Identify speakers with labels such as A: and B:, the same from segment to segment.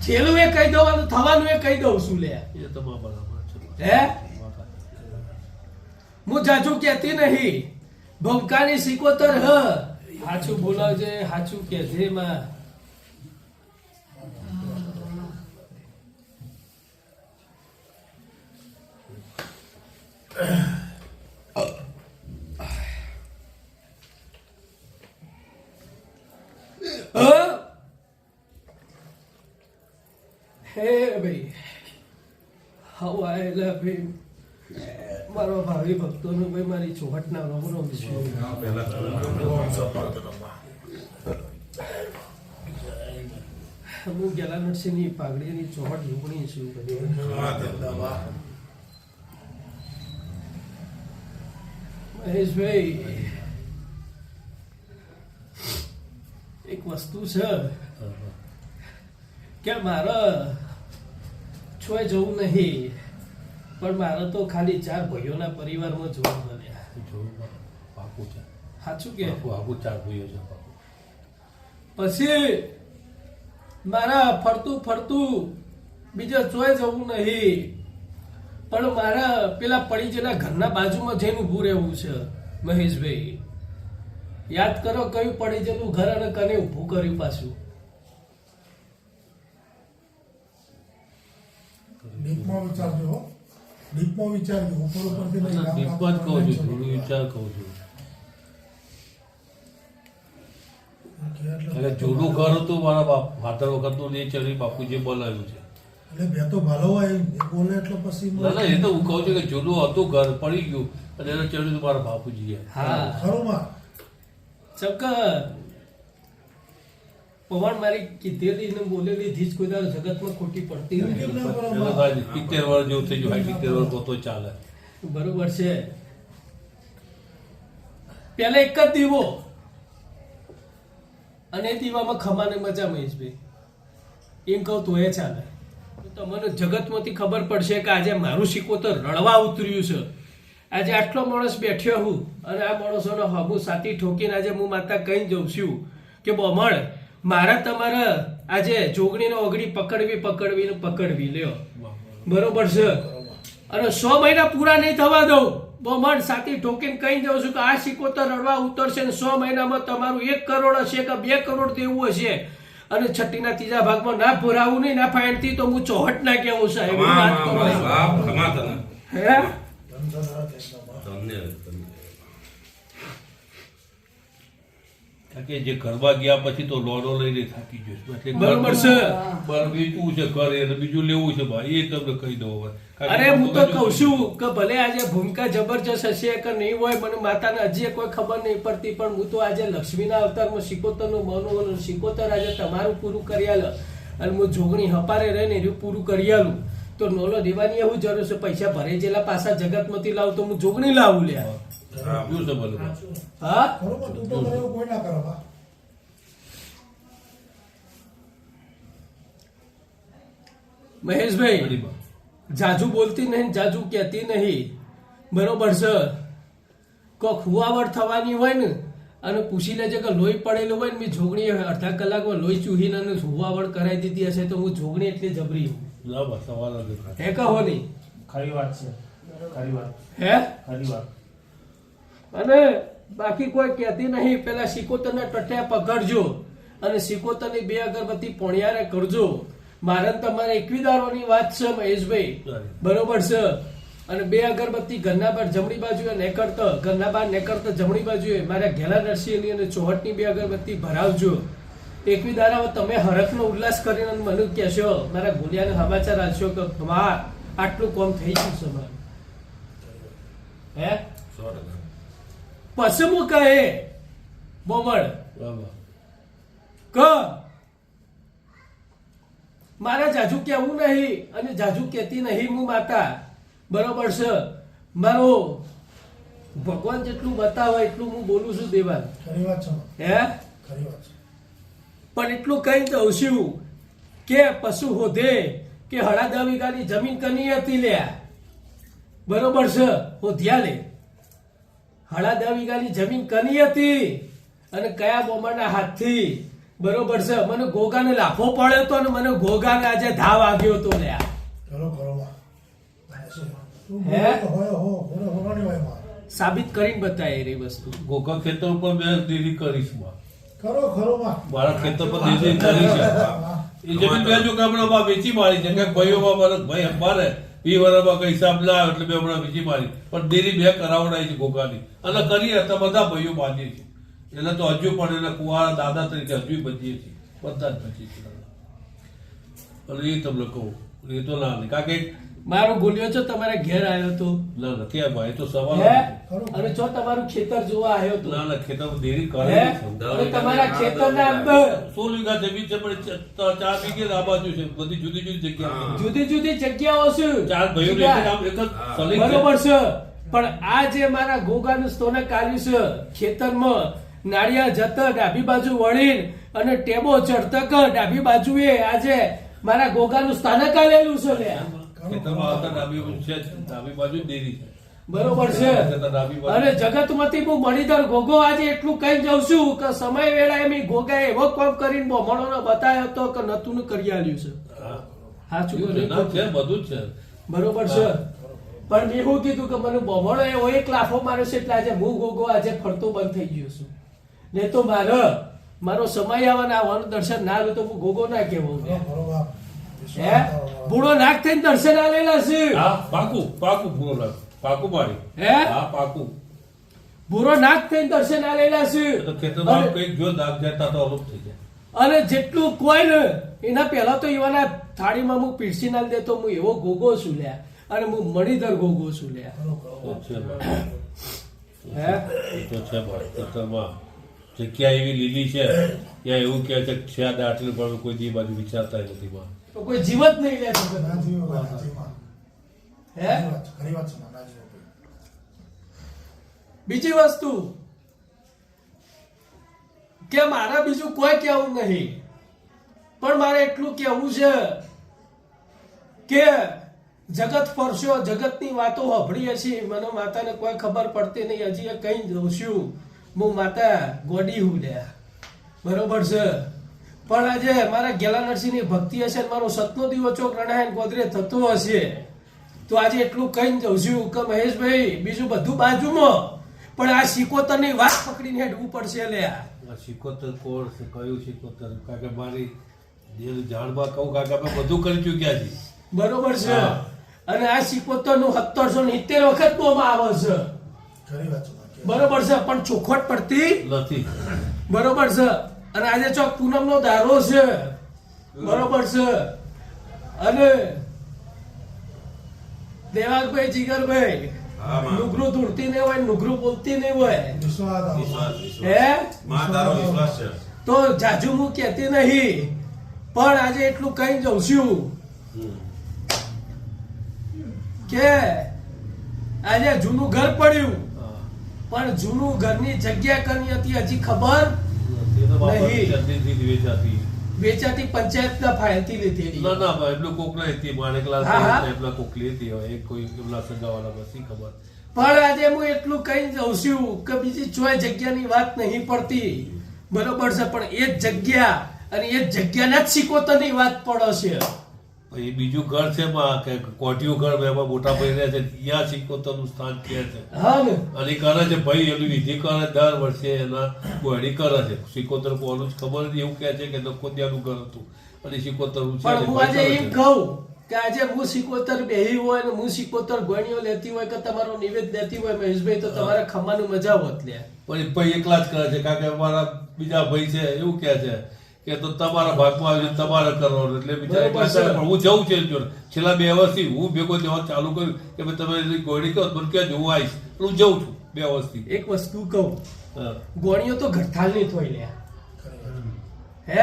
A: છેલ્લું એ કહી દઉં થવાનું એ કહી દઉં છું લે
B: એ તમારા બરાબર છે.
A: હે હું જાજુ કેતી નહીં ભમકાની સિકોતર હ હાચું બોલાવજે હાચું કેજે માં હે ભાઈ હવાયેલા ભાઈ મારો ભાવિ ભક્તોનો ભાઈ મારી ચોહટના રમરો હું ગેલા નરસિંહની પાઘડીની ચોહટ ઝૂંપણી છું મહેશભાઈ એક વસ્તુ છે કે મારે છોય જવું નહીં પણ મારે તો ખાલી 4 ભાઈઓના પરિવારમાં જોવા મળ્યા
B: પાકું છે
A: સાચું કે
B: પાકું 4 ભાઈઓ છે
A: પછી મારા ફરતું બીજે ચોય જવું નહીં પણ મારા પેલા પડીજેના ઘરના બાજુમાં જઈને ઊભું રહેવું છે મહેશભાઈ યાદ કરો કયું પડીજેનું ઘર અને કને ઊભું કર્યું પાછું
C: ડીપમાં વિચારજો ઉપર ઉપરથી નહીં
B: ડીપમાં જ કહું છું થોડું વિચાર કહું છું એટલે જૂનું ઘર હતું મારા ફાધર વખતનું ને ચડી બાપુજીએ બોલાવ્યું છે
C: એટલે બે તો ભાલો હોય એ બોલે એટલે પછી
B: ના એ તો હું કહું છું કે જૂનું હતું ઘર પડી ગયું અને એને ચડ્યું મારા બાપુજીએ
A: હા
C: ખરોમાં
A: ચક્કર પવન મારી કીધેલી ને બોલેલી ધીજ કોઈ દાડો જગતમાં ખોટી પડતી નથી
B: 70 વર્ષ જેવું થઈ ગયું 70 વર્ષ તો ચાલે
A: બરોબર છે પેલા એક જ દીવો અને એ દીવામાં ખમાને મજા મહેશભાઈ એમ કહું તો એ ચાલે તમને જગતમાંથી ખબર પડશે કે આજે મારું સિકોતર રડવા ઉતર્યું છે આજે આટલો માણસ બેઠ્યો હું અને આ માણસોનો હમું સાથી ઠોકીને આજે હું માતા કહી જઉં છું કે બોમણ મારા તમારા આજે જોગણીનો ઓગળી પકડવી લ્યો બરોબર છે અને 100 મહિના પૂરા નહીં થવા દઉં બોમણ સાથી ઠોકીને કહી દઉં છું કે આ સિકોતર રડવા ઉતરશે ને 100 મહિનામાં તમારું 1 કરોડ હશે કે 2 કરોડ તેવું હશે અને છઠ્ઠીના 3જા ભાગમાં ના ભરાવું નહીં ના ફાઈનથી તો હું ચોહટ ના કેવું સાહેબ વાત કરો હે
B: કે જે કરવા ગયા પછી તો લોનો લઈને થાકી જશે એટલે
A: બરોબર છે
B: વેચવું છે ઘરે અને બીજું લેવું છે ભાઈ એ તમને કહી દઉં હવે
A: અરે હું તો કઉ છું કે ભલે આજે ભૂમિકા જબરજસ્ત હશે કે નહીં હોય મને માતાને હજી કોઈ ખબર નહીં પડતી પણ હું તો આજે લક્ષ્મીના અવતારમાં સિકોતરનું મનું સિકોતર આજે તમારું પૂરું કરી આલે અને હું જોગણી હપારે રહીને એનું પૂરું કરી આલું તો નોલો દેવાની એવું જરૂર છે પૈસા ભરે જેલા પાછા જગતમાંથી લાવું તો હું જોગણી લાવું લ્યા હા
C: ખરોમાં તું તો કરે કોઈ ના કરે બા
A: મહેશભાઈ જાજુ બોલતી નહીં જાજુ કહેતી નહીં બરોબર છે કોક હુવાવડ થવાની હોય ને અને પૂછી લેજે કે લોહી પડેલું હોય ને મેં જોગણી અડધા કલાકમાં લોહી ચૂહીને અને હુવાવડ કરાવી દીધી હશે તો હું જોગણી એટલી જબરી હે કહો નહીં
D: ખરી વાત છે ખરી વાત
A: હે
D: ખરી વાત
A: અને બાકી કોઈ કહેતી નહીં પેલા સિકોતરના ટટ્યા પકડજો અને સિકોતરની 2 અગરબત્તી પોણિયારે કરજો મારે તમારે 21 દારોની વાત છે મહેશભાઈ બરોબર છે અને 2 અગરબત્તી ઘરના બહાર જમણી બાજુએ નેકળતા ઘરના બહાર નેકળતા જમણી બાજુએ મારા ઘેલા નરસિંહની અને ચોહટની 2 અગરબત્તી ભરાવજો 21 દારા તમે હરખનો ઉલ્લાસ કરીને મને કહેશો મારા ગોલિયાને સમાચાર આપશો કે માં આટલું કોમ થઈ ગયું છે મારું હે પછી હું કહે બોમણ ક મારે જાજુ કેવું નહીં અને જાજુ કેતી નહીં હું માતા બરોબર છે મારો ભગવાન જેટલું બતાવે એટલું હું બોલું છું દેવાન
C: ખરી વાત છે
A: હે
C: ખરી વાત છે
A: પણ એટલું કઈ દઉં છું કે પશુ હોધે કે હળા 10 વીઘાની જમીન કની હતી લ્યા બરોબર છે હોધ્યા લે હળા 10 વીઘાની જમીન કની હતી અને કયા બોમાના હાથથી બરોબર છે મને ગોગાને લાફો પડ્યો તો ને મને ગોગાને આજે ધાવ આવ્યો તો લ્યા
C: કરો કરો માં તું
A: હે?
C: બોલે તો હોય હો બોલે હોવાની હોય માં
A: સાબિત કરીને બતાય એ વસ્તુ
B: ગોકા ખેતર ઉપર મેં ડેરી કરીશ માં.
C: કરો ખરો માં
B: મારા ખેતર પર ડેરી કરી છે એ જમીન મેં જો કે હમણાં વેચી મારી છે કે ભાઈઓમાં મારો ભાઈ અમારે 20 વર્ષમાં કઈ હિસાબ ના આવ્યો એટલે મેં હમણાં વેચી મારી પણ ડેરી મેં કરાવડાવી છે ગોગાની અને કરી હતા બધા ભાઈઓ બાંધીએ છીએ એટલે તો હજુ પણ એના કુવારા દાદા તરીકે હજુ બચીએ છીએ બધા જ બચીએ છીએ અને એ તમને કહું એ તો ના નહીં કારણ કે
A: મારો ગોલિયો છો તમારા ઘેર આવ્યો તો
B: ના ના ક્યાં ભાઈ એ તો સવાલ
A: હે
B: નથી.
A: અને જો તમારું ખેતર જોવા આવ્યો તો
B: ના ના ખેતરમાં દેરી
A: હે
B: કરે
A: અને તમારા ખેતરના અંદર
B: 16 વીઘા જમીન છે પણ 4 વીઘે આ બાજુ છે બધી જુદી જુદી જગ્યા
A: જુદી જુદી જગ્યાઓ છે
B: ચાર ભાઈઓ ને એક જ આમ એક જ સલીક છે.
A: બરોબર છે પણ આ જે મારા ગોગાનું સ્તોને કાઢ્યું છે ખેતરમાં નાળિયા જતા ડાબી બાજુ વળીને અને ટેબો ચડતક ડાબી બાજુએ આજે મારા ગોગાનું સ્થાનક આલેલું છે લ્યા.
B: ખેતરમાં આવતા ડાબી બાજુ જ દેરી છે
A: બરોબર છે
B: ડાબી બાજુ
A: અને જગતમાંથી હું મણિધર ગોગો આજે એટલું કહી જાઉં છું કે સમય વેળાએ મેં ગોગાએ એવો કોમ કરીને બમણોને બતાવ્યો હતો કે નતું ને કરી આલ્યું છે
B: હા.
A: સાચું
B: ના,
A: બોલ્યું?
B: છે બધું જ છે
A: બરોબર છે પણ મેં એવું કીધું કે મને બમણો એવો એક લાફો માર્યો છે એટલે આજે હું ગોગો આજે ફરતો બંધ થઈ ગયો છું ને તો મારો સમય આવવાનો દર્શન ના આવ્યું તો હું ગોગો ના કેવો
C: કરો કરો બાપ
A: હે બુડો નાક થઈને દર્શન આલેલા છે
B: હા પાકું પાકું પૂરો લાગ પાકું મારી
A: હે
B: હા પાકું
A: બુરો નાક થઈને દર્શન આલેલા છે
B: એ તો ખેતરમાં કઈક જો દાગ જતા તો અલુપ થઈ જાય
A: અને જેટલું કોઈ ને એના પહેલા તો એવાના થાળીમાં હું પીરસી ના દેતો હું એવો ગોગો છું લ્યા અને હું મણિધર ગોગો છું લ્યા
C: કરો કરો
B: તો છે ભાઈ.
A: હે
B: એ તો છે ભાઈ ખેતરમાં જગ્યા એવી લીલી છે ત્યાં એવું કહે છે કે છે આ દાટલી પણ કોઈ દી બાજુ વિચારતા નથી માં
A: તો કોઈ જીવત નહીં લે છે
C: ના જીવો ભાઈ, ના જીવો.
A: હે
C: ખરી વાત છે માં, ના જીવો ભાઈ.
A: બીજી વસ્તુ કે મારા બીજું કોઈ કહેવું નહીં પણ મારે એટલું કહેવું છે કે જગત ફરશો જગતની વાતો સાંભળીએ છીએ મને માતાને કોઈ ખબર પડતી નહીં હજી એ કઈ જઉં છું હું માતા ગોડી હું લ્યા બરોબર છે પણ આજે મારા ગેલા નરસિંહની ભક્તિ હશે ને મારો સતનો દીવો ચોક રણાયણ ગોદરે થતો હશે તો આજે એટલું કઈ જઉં છું કે મહેશભાઈ બીજું બધું બાજુમાં પણ આ સિકોતરની વાત પકડીને હેડવું પડશે લ્યા
B: આ સિકોતર કોણ છે કયું સિકોતર કારણ કે મારી જાણમાં કહું કારણ કે આપણે બધું કરી ચૂક્યા છીએ
A: બરોબર છે
B: હા.
A: અને આ સિકોતર નું 1770 વખત બોમાં આવે છે
C: ખરી વાત છે માં.
A: બરોબર છે પણ ચોખવટ પડતી
B: નથી
A: બરોબર છે અને આજે ચોક પૂનમ નો દારો છે બરોબર છે અને દેવાંગભાઈ જીગરભાઈ નુગરું ધૂળતી નહીં હોય નુગરું બોલતી નહીં હોય
C: વિશ્વાસ આવો.
A: હે
C: વિશ્વાસ છે.
A: તો જાજુ હું કહેતી નહીં પણ આજે એટલું કઈ જઉં છું
B: હમ.
A: કે આજે જૂનું ઘર પડ્યું
B: હા.
A: પણ જૂનું ઘરની જગ્યા કની હતી હજી ખબર
B: નથી. એનો બાપા
A: નહીં.
B: જલ્દીથી વેચાતી
A: વેચાતી પંચાયતના ફાઇલથી લીધેલી
B: ના ના ભાઈ એમનું કોક નહીં હતી માણેકલાલ
A: હા, હા.
B: એમના કોક લેતી હોય એક કોઈ એમના સગાવાલા નથી ખબર
A: પણ આજે હું એટલું કઈ જઉં છું કે બીજી ચોય જગ્યાની વાત નહીં પડતી બરોબર છે પણ એ જ જગ્યા અને એ જ જગ્યાના જ સિકોતરની વાત પડે છે
B: એ બીજું ઘર છે માં કે કોઠિયું ઘર એમાં મોટા ભાઈ રહે છે ત્યાં સિકોતરનું સ્થાન કે છે
A: હા ને
B: અને એ કરે છે ભાઈ એનું વિધિ કરે દર વર્ષે એના ગોળી કરે છે સિકોતર કોનું જ ખબર નથી એવું કહે છે કે નકોદિયાનું ઘર હતું અને સિકોતરનું છે
A: પણ
B: ને
A: હું
B: ભાઈ
A: આજે
B: કરે
A: એમ
B: છે.
A: કહું કે આજે હું સિકોતર બેહી હોય ને હું સિકોતર ગોળીઓ લેતી હોય કે તમારો નિવેદ લેતી હોય મહેશભાઈ તો તમારે ખમાનું મજા હોત લે
B: પણ એ ભાઈ એકલા જ કરે છે કારણ કે અમારા બીજા ભાઈ છે એવું કહે છે કે તો તમારા ભાગમાં આવ્યું તમારે કરવાનું એટલે બીજા
A: બરોબર
B: એકલા
A: છે.
B: કરે. પણ હું જઉં છું એની જોડે. છેલ્લા 2 વર્ષથી હું ભેગો જવા ચાલુ કર્યું કે ભાઈ તમે એની ગોળી કહો મને ક્યાં હું આવીશ પણ હું જઉં છું 2 વર્ષથી
A: એક વસ્તુ કહું
B: હા.
A: ગોળીઓ તો ઘરથાલની થોઈ લે
C: ખરી વાત છે.
A: હે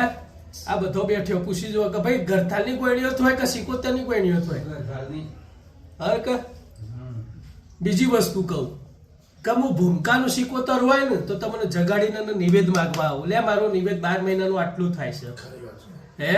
A: આ બધો બેઠ્યો પૂછી જો કે ભાઈ ઘરથાલની ગોળીઓ થોય કે સિકોતરની ગોળીઓ થોય હર કે બીજી વસ્તુ કહું કે હું ભૂમકાનું સિકોતર હોય ને તો તમને જગાડીને નિવેદ માંગવા આવું લે મારું નિવેદ 12 મહિનાનું આટલું થાય છે
C: ખરી વાત છે.
A: હે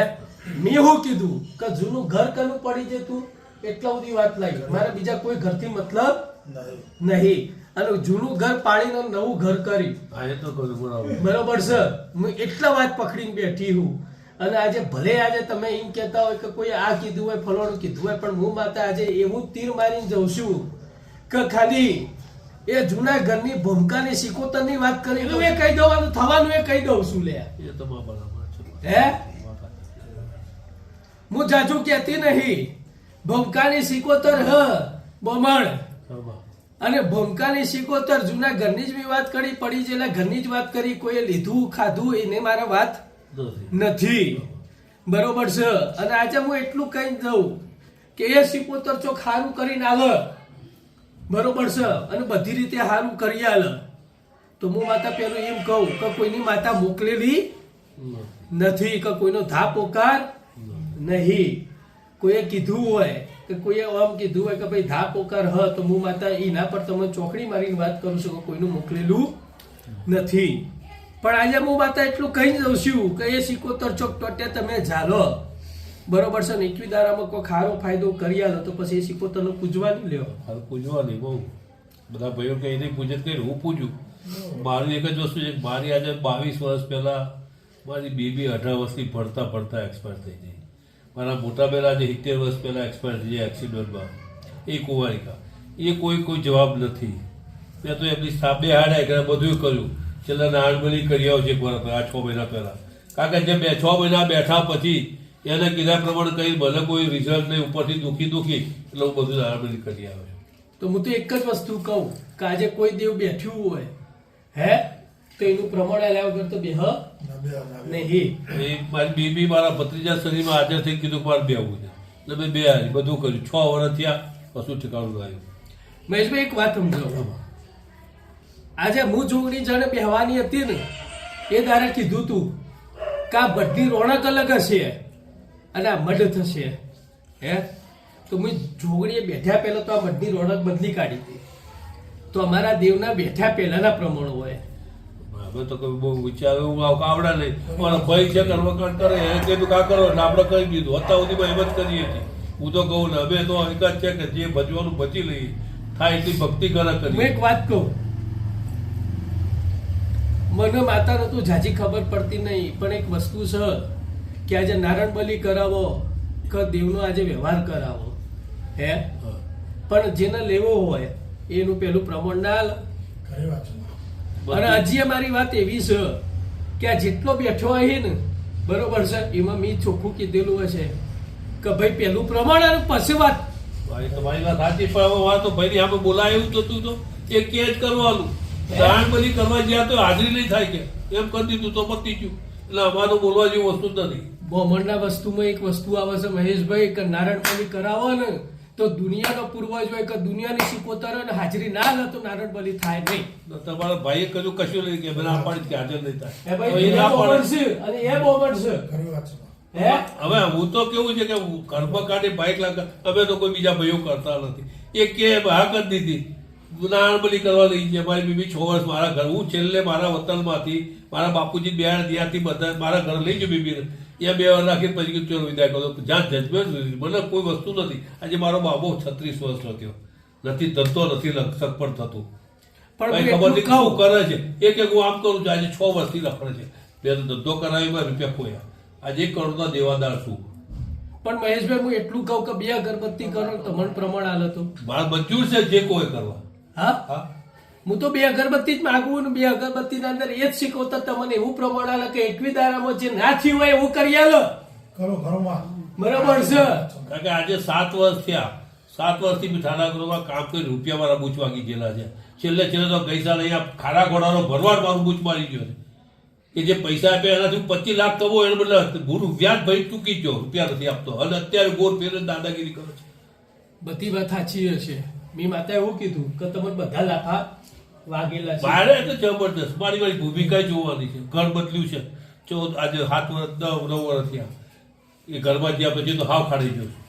A: મેં શું કીધું કે જૂનું ઘર કનું પડી જતું એટલા બધી વાત લાગી મારે બીજા કોઈ ઘરથી મતલબ
C: નહીં.
A: નહીં અને જૂનું ઘર પાડીને નવું ઘર કર્યું.
B: હા એ તો કરું બરાબર.
A: બરોબર છે. હું એટલા વાત પકડીને બેઠી હું. અને આજે ભલે આજે તમે એમ કહેતા હોય કે કોઈ આ કીધું હોય ફલાણું કીધું હોય, પણ હું માતા આજે એવું તીર મારીને જઉં છું કે ખાલી એ જૂના ઘરની ભૂમકાની સિકોતરની વાત કરી દઉં એ કહી દઉં, થવાનું એ કહી દઉં છું લે.
B: એ તો બરાબર છે.
A: હે હું જાજુ કહેતી નહીં. ભૂમકાની સિકોતર હ બમણ, અને ભૂમકાની સિકોતર જૂના ઘરની જ મેં વાત કરી, પડી જેલા ઘરની જ વાત કરી, કોઈએ લીધું ખાધું એને મારે વાત નથી. બરોબર છે. અને આજે હું એટલું કહી દઉં કે એ સિકોતર ચોક સારું કરીને આવે. બરોબર છે. અને બધી રીતે સારું કરી આલે તો હું માતા પેલું એમ કહું કે કોઈની માતા મોકલેલી નથી, કે કોઈનો ધા પોકાર નહીં. કોઈએ કીધું હોય કે કોઈએ આમ કીધું હોય કે ભાઈ ધા પોકાર હ, તો હું માતા એના પર તમે ચોકડી મારીને વાત કરું છું કે કોઈનું મોકલેલું નથી. પણ આજે હું માતા એટલું કહી દઉં છું કે એ સિકોતર ચોક ટોટે તમે ઝાલો. બરોબર છે ને, 21 દાડામાં કોઈ ખારો ફાયદો કરી આલો તો પછી એ સિકોતરનો પૂજવા નહીં લ્યો.
B: હાલ પૂજવા નહીં બહુ બધા ભાઈઓ કે એને પૂજન કરી, હું પૂજું. મારી એક જ વસ્તુ છે, મારી આજે 22 વર્ષ પહેલા મારી બેબી 18 વર્ષથી ભણતા એક્સપાયર થઈ ગઈ. મારા મોટા બેન આજે 70 વર્ષ પહેલા એક્સપાયર થઈ ગયા એક્સિડન્ટમાં. એ કુંવારિકા, એ કોઈ જવાબ નથી. મેં તો એમની સાબે હાડ્યા કે બધું કર્યું. છેલ્લા નાણબલી કરી આવો છે એક વાર આ 6 મહિના પહેલા. કારણ કે જે 6 મહિના બેઠા પછી એને કીધા પ્રમાણે કહી ભલે કોઈ રિઝલ્ટ નહીં, ઉપરથી દુખી એટલે હું બધું નાણબલી કરી આવ્યો છું.
A: તો હું તો એક જ વસ્તુ કહું કે આજે કોઈ દેવ બેઠ્યું હોય હે તો એનું પ્રમાણ આવ્યા વગર તો બેહ નહીં.
B: એ મારી બેબી મારા ભત્રીજા શરીરમાં હાજર થઈ કીધું મારે બેવું છે એટલે મેં બે હારી બધું કર્યું. 6 વર્ષ થયા કશું ઠેકાણું આવ્યું.
A: મહેશભાઈ એક વાત સમજો, આજે હું જોગણી જાણે બેહવાની હતી ને એ દારે કીધું તું કે આ બધી રોણક અલગ હશે અને આ મઢ થશે. હે તો હું જોગણીએ બેઠ્યા પહેલા તો આ મઢની રોણક બદલી કાઢી હતી. તો અમારા દેવના બેઠ્યા પહેલાના પ્રમાણ હોય.
B: અમે તો કઈ બહુ વિચાર્યું આવડે નહીં. મારા ભાઈ છે કર્મકાંડ કરે એ કીધું કા કરો એટલે આપણે કહી દીધું. અત્યાર સુધીમાં હિંમત કરીએ છીએ. હું તો કહું ને અમે તો એક જ છે કે જે ભજવાનું બચી લઈએ થાય એટલી ભક્તિ કરે
A: હું
B: કરીએ.
A: એક વાત કહું, મને માતાનો તો જાજી ખબર પડતી નહીં, પણ એક વસ્તુ છે કે આજે નારાયણ બલી કરાવો કે દેવનો આજે વ્યવહાર કરાવો હે, પણ જેને લેવો હોય એનું પેલું પ્રમાણ ના આલે.
C: ખરી વાત છે.
A: અને હજી મારી વાત એવી છે કે આ જેટલો બેઠો હોય ને બરોબર છે એમાં મેં ચોખ્ખું કીધેલું હશે કે ભાઈ પેલું પ્રમાણ અને પછી વાત.
B: તમારી વાત સાચી, પણ હવે વાત તો ભાઈ સામે બોલાય એવું થતું તો એ કે જ કરવાનું. દાણ બધી કરવા જ્યાં તો હાજરી નહીં થાય કે એમ કરી દીધું તો પતી ગયું. એટલે અમારું બોલવા જેવું વસ્તુ જ નથી.
A: બ્રાહ્મણના વસ્તુમાં એક વસ્તુ આવે છે મહેશભાઈ કે નારાયણ બલી કરાવો ને તો દુનિયાનો પૂર્વજ હોય કે દુનિયાની સિકોતર અને હાજરી ના લે તો નારાયણ બલી થાય નહીં.
B: તમારા ભાઈએ કહ્યું કશું નહીં કે મને આ પાડી કે હાજર નહીં થાય.
A: એ ભાઈ
B: તો એ ના
A: બ્રાહ્મણ
B: પાડે.
A: છે અને એ બ્રાહ્મણ છે.
C: ખરી વાત છે.
A: હે
B: હવે હું તો કેવું છે કે ઘરમાં કાઢી બાઇક લાગે અમે તો કોઈ બીજા ભાઈઓ કરતા નથી. એ કે હા કરી દીધી નાણબલી કરવા લઈ જાય. મારી બીબી 6 વર્ષ મારા ઘર, હું છેલ્લે મારા વતનમાંથી મારા બાપુજી બિહાર ત્યાંથી બધા મારા ઘર લઈ ગયો બીબીને. ત્યાં 2 વાર રાખીને પછી કીધું ચલો વિદાય કરો. જ્યાં જજમેન્ટ મને કોઈ વસ્તુ નથી. આજે મારો બાબો 36 વર્ષનો થયો નથી, ધંધો નથી સગપણ થતું.
A: પણ
B: કઈ ખબર નહીં શું કરે છે. એ કે હું આમ કરું છું. આજે 6 વર્ષથી રખડે છે. બે તો ધંધો કરાવી રૂપિયા ખોયા. આજે 1 કરોડના દેવાદાર છું.
A: પણ મહેશભાઈ હું એટલું કહું કે 2 અગરબત્તી કરો તમને પ્રમાણ આલે તો
B: મારા મંજૂર છે જે કોઈ કરવા.
A: હા
B: હા
A: હું તો 2 અગરબત્તી જ માગું ને 2 અગરબત્તીના અંદર એ જ શીખવતા તમને એવું પ્રમાણ આલે કે 21 દાડામાં જે ના થયું હોય એવું કરી આલો.
C: કરો ઘરોમાં.
A: બરાબર છે.
B: કારણ કે આજે 7 વર્ષ થયા. 7 વર્ષથી મીઠાનગરમાં કામ કરી રૂપિયા મારા બૂચ વાગી ગયેલા છે. છેલ્લે તો ગઈ સાલ અહીંયા ખાડા ઘોડાનો ભરવાડ મારું બૂચ મારી ગયો છે કે જે પૈસા આપ્યા એનાથી 25 લાખ થવો એને બદલે ભૂરું વ્યાજ ભાઈ ચૂકી ગયો, રૂપિયા નથી આપતો. અને અત્યારે ગોર ફેરે દાદાગીરી કરે છે.
A: બધી વાત સાચી હશે. મેં માતા એવું કીધું કે તમે બધા લાફા વાગેલા છે.
B: મારે તો જબરદસ્ત મારી ભૂમિકા જોવાની છે. ઘર બદલ્યું છે. આજે 7 વર્ષ 9 વર્ષ થયા. એ ઘરમાં જ્યાં પછી તો હાવ ખાડી ગયો છું.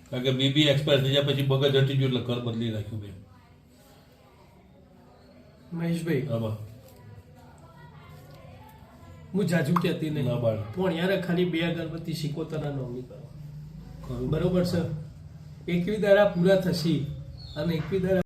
B: કારણ કે બીબી એક્સપાયર થઈ ગયા પછી મગજ હટી ગયું એટલે ઘર બદલી નાખ્યું મેં.
A: મહેશભાઈ
B: આમાં
A: હું જાજુ કહેતી નહીં,
B: ના બાળ.
A: પણ યાર ખાલી 2 અગરબત્તી સિકોતરના નોમી કરો. બરોબર છે 21 દાડા પૂરા થશે અને 21 દાડા